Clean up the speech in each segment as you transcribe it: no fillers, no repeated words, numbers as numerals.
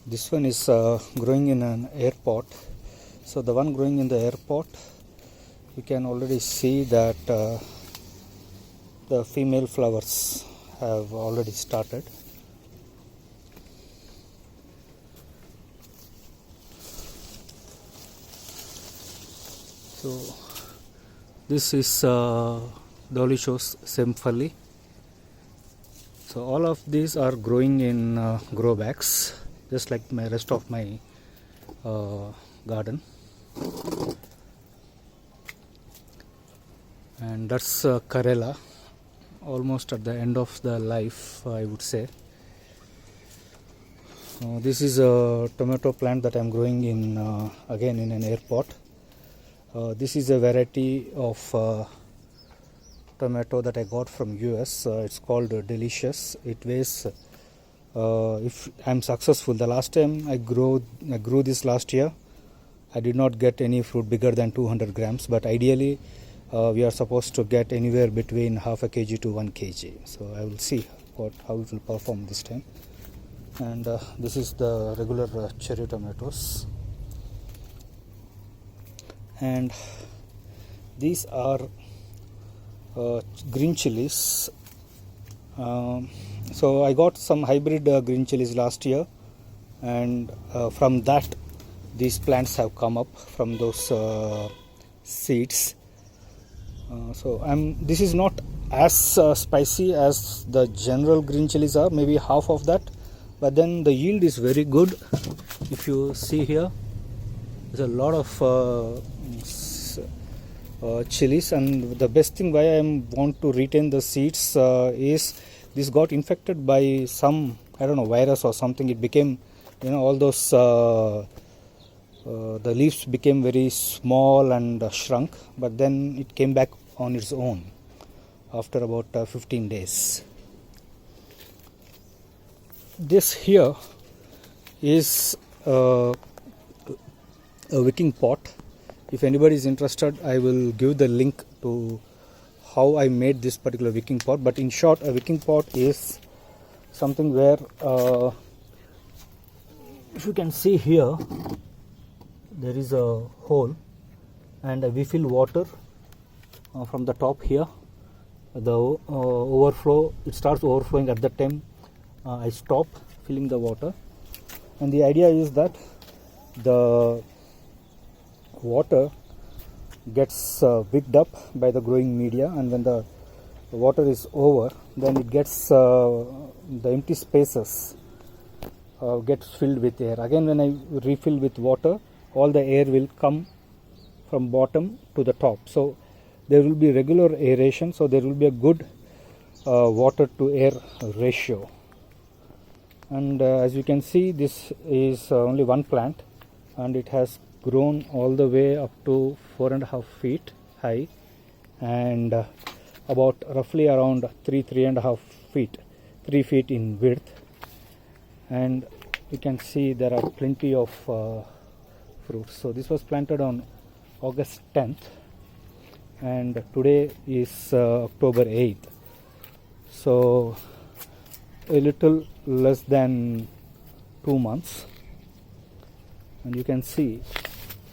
This one is growing in an air pot. So the one growing in the air pot, you can already see that the female flowers have already started. So this is Dolichos Semperli. So all of these are growing in grow bags, just like my rest of my garden. And that's Karela, almost at the end of the life, I would say. This is a tomato plant that I'm growing in again in an air pot. This is a variety of tomato that I got from US. It's called Delicious. It weighs, if I'm successful, the last time I grew this last year, I did not get any fruit bigger than 200 grams, but ideally we are supposed to get anywhere between half a kg to 1 kg. So I will see how it will perform this time. And this is the regular cherry tomatoes. And these are green chilies. So I got some hybrid green chilies last year, and from that these plants have come up from those seeds. So this is not as spicy as the general green chilies are, maybe half of that, but then the yield is very good. If you see here, there's a lot of chilies, and the best thing why I want to retain the seeds is this got infected by some, I don't know, virus or something. It became, all those the leaves became very small and shrunk, but then it came back on its own after about 15 days. This here is a wicking pot. If anybody is interested, I will give the link to how I made this particular wicking pot. But in short, a wicking pot is something where, if you can see here, there is a hole, and we fill water from the top here. The overflow, it starts overflowing. At that time I stop filling the water, and the idea is that the water gets wicked up by the growing media, and when the water is over, then it gets the empty spaces gets filled with air. Again, when I refill with water, all the air will come from bottom to the top. So there will be regular aeration, so there will be a good water to air ratio. And as you can see, this is only one plant, and it has grown all the way up to 4.5 feet high, and about roughly around 3.5 feet, 3 feet in width. And you can see there are plenty of fruits. So this was planted on August 10th, and today is October 8th. So a little less than 2 months, and you can see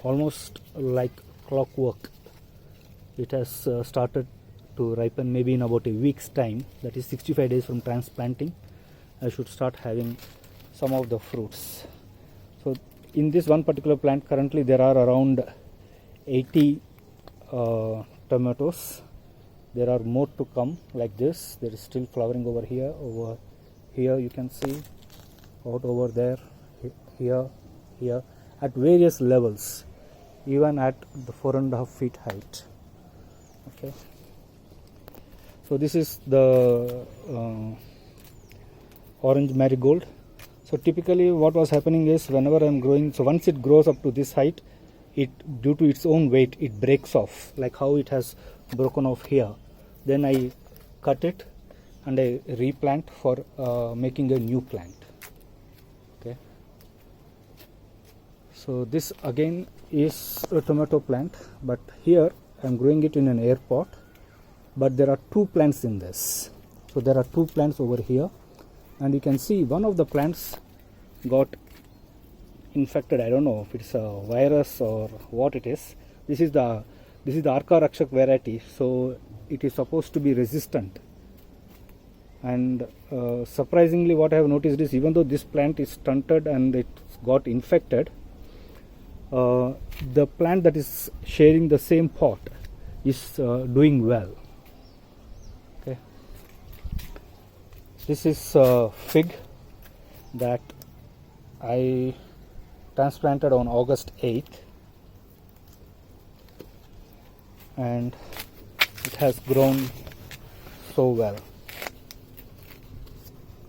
almost like clockwork, it has started to ripen. Maybe in about a week's time, that is 65 days from transplanting, I should start having some of the fruits. So in this one particular plant, currently there are around 80 tomatoes. There are more to come like this. There is still flowering over here. Over here you can see, out over there, here, at various levels, even at the 4.5 feet height. Okay, so this is the orange marigold. So typically what was happening is, whenever I'm growing, so once it grows up to this height, it, due to its own weight, it breaks off, like how it has broken off here. Then I cut it and I replant for making a new plant. Okay, so this again is a tomato plant, but here I'm growing it in an air pot, but there are two plants in this. So there are two plants over here, and you can see one of the plants got infected. I don't know if it's a virus or what it is. This is the Arka Rakshak variety, so it is supposed to be resistant. And surprisingly, what I have noticed is, even though this plant is stunted and it got infected, the plant that is sharing the same pot is doing well. Okay, this is fig that I transplanted on August 8th, and it has grown so well.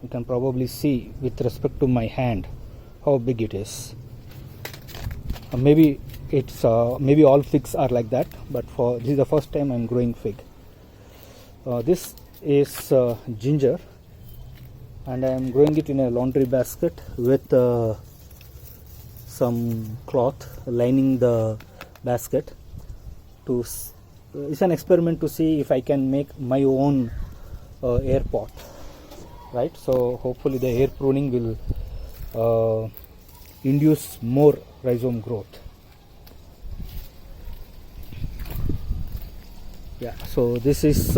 You can probably see with respect to my hand how big it is. Maybe it's maybe all figs are like that, but this is the first time I'm growing fig. This is ginger, and I am growing it in a laundry basket with some cloth lining the basket. It's an experiment to see if I can make my own air pot. Right, so hopefully the air pruning will induce more rhizome growth. Yeah, so this is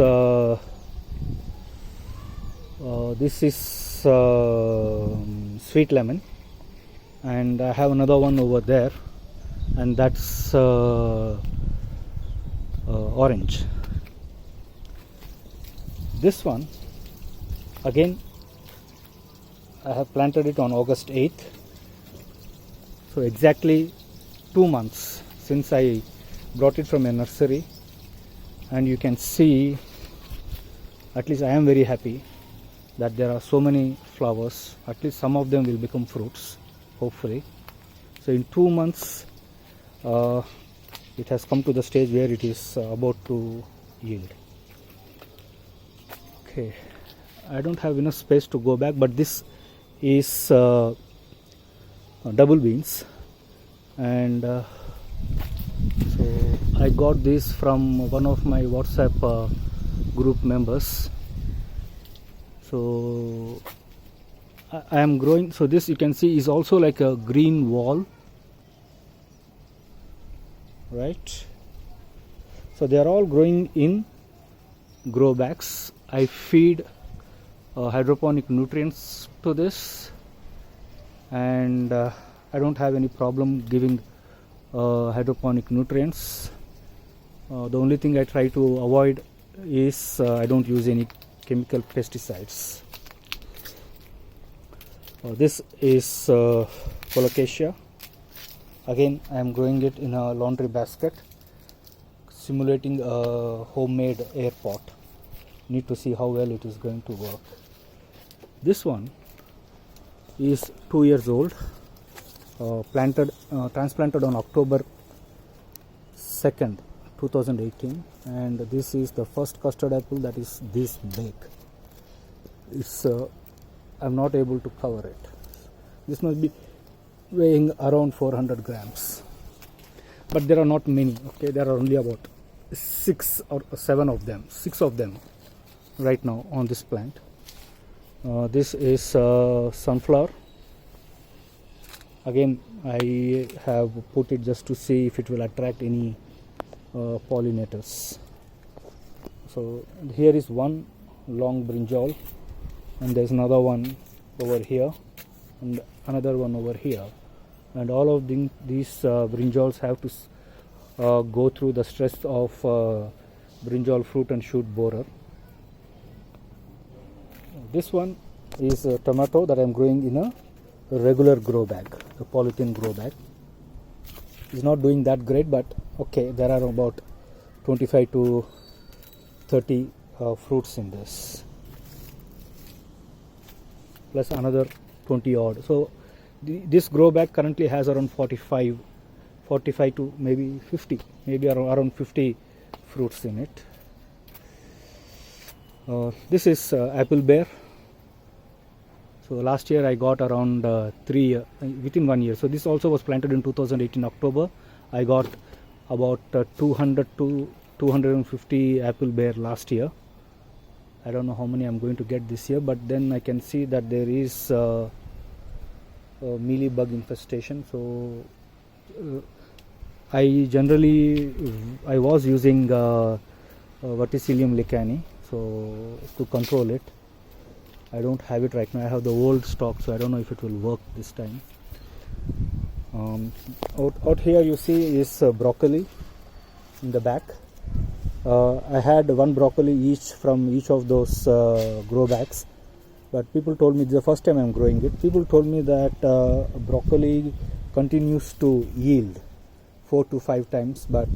sweet lemon, and I have another one over there, and that's orange. This one, again, I have planted it on August 8th, so exactly 2 months since I brought it from a nursery, and you can see, at least I am very happy that there are so many flowers. At least some of them will become fruits, hopefully. So in 2 months it has come to the stage where it is about to yield. Okay, I don't have enough space to go back, but this is double beans, and so I got this from one of my WhatsApp group members. So I am growing. So this, you can see, is also like a green wall, right? So they are all growing in grow bags. I feed hydroponic nutrients to this, and I don't have any problem giving hydroponic nutrients. The only thing I try to avoid is I don't use any chemical pesticides. This is colocasia. Again, I am growing it in a laundry basket, simulating a homemade air pot. Need to see how well it is going to work. This one is 2 years old, transplanted on October 2nd, 2018, and this is the first custard apple that is this big. It's I'm not able to cover it. This must be weighing around 400 grams, but there are not many. Okay, there are only about 6 or 7 of them, 6 of them right now on this plant. This is sunflower. Again, I have put it just to see if it will attract any pollinators. So here is one long brinjal, and there's another one over here and another one over here, and all of these brinjals have to go through the stress of brinjal fruit and shoot borer. This one is a tomato that I am growing in a regular grow bag, a polythene grow bag. It's not doing that great, but okay, there are about 25 to 30 fruits in this, plus another 20 odd. So this grow bag currently has around 45 to maybe 50, maybe around 50 fruits in it. This is apple bear. So last year I got around 3 within 1 year. So this also was planted in 2018 October. I got about 200 to 250 apple bear last year. I don't know how many I'm going to get this year, but then I can see that there is mealy bug infestation. So I was using Verticillium licani so to control it. I don't have it right now. I have the old stock, so I don't know if it will work this time. Out here you see is broccoli in the back. I had one broccoli each from each of those grow bags, but people told me, this is the first time I'm growing it, people told me that broccoli continues to yield 4 to 5 times, but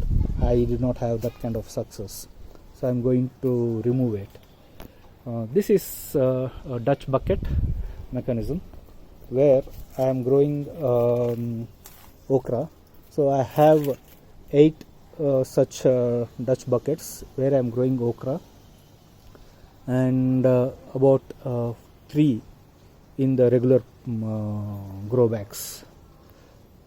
I did not have that kind of success, so I'm going to remove it. This is a Dutch bucket mechanism where I am growing okra. So I have 8 such Dutch buckets where I am growing okra, and about 3 in the regular grow bags.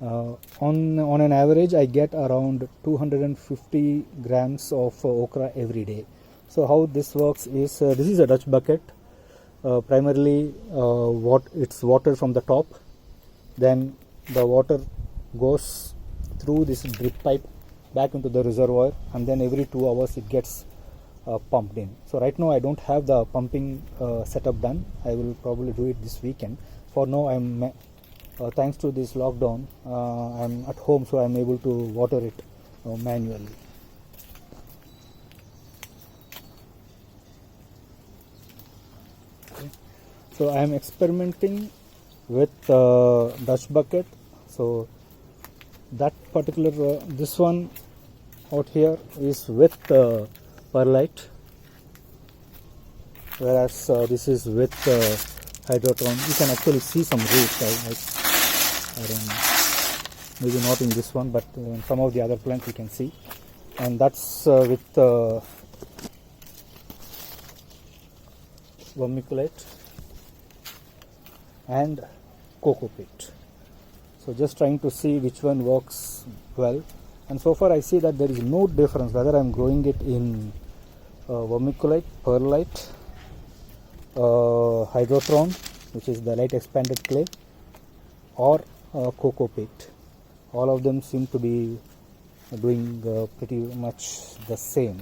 On an average, I get around 250 grams of okra every day. So how this works is, this is a Dutch bucket. Primarily it's water from the top, then the water goes through this drip pipe back into the reservoir, and then every 2 hours it gets pumped in. So right now I don't have the pumping setup done. I will probably do it this weekend. For now I'm thanks to this lockdown, I'm at home, so I'm able to water it manually. So I am experimenting with Dutch bucket. So that particular this one out here is with perlite, whereas this is with hydrotron. You can actually see some roots. I don't know, maybe not in this one, but in some of the other plants you can see. And that's with vermiculite and coco peat. So just trying to see which one works well, and so far I see that there is no difference whether I am growing it in vermiculite, perlite, hydrotron, which is the light expanded clay, or coco peat. All of them seem to be doing pretty much the same.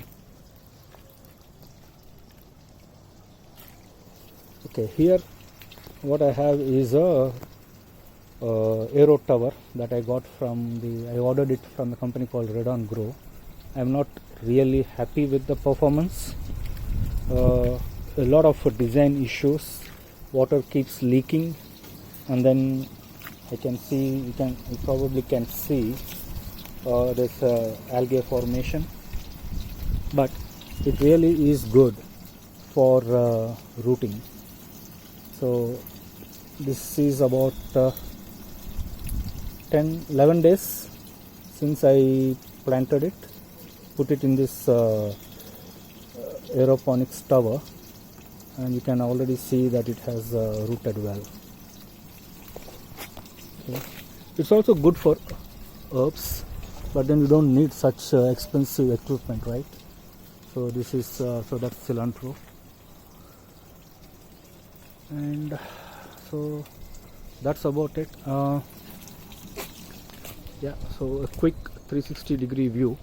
Okay, here what I have is a aero tower that I got from I ordered it from a company called Redon Grow. I am not really happy with the performance. A lot of design issues. Water keeps leaking, and then I can see, you probably can see this algae formation, but it really is good for rooting. So this is about 11 days since I planted it, put it in this aeroponics tower, and you can already see that it has rooted well. Okay. It's also good for herbs, but then you don't need such expensive equipment, right? So this is so that's cilantro, and so that's about it. Yeah, so a quick 360-degree view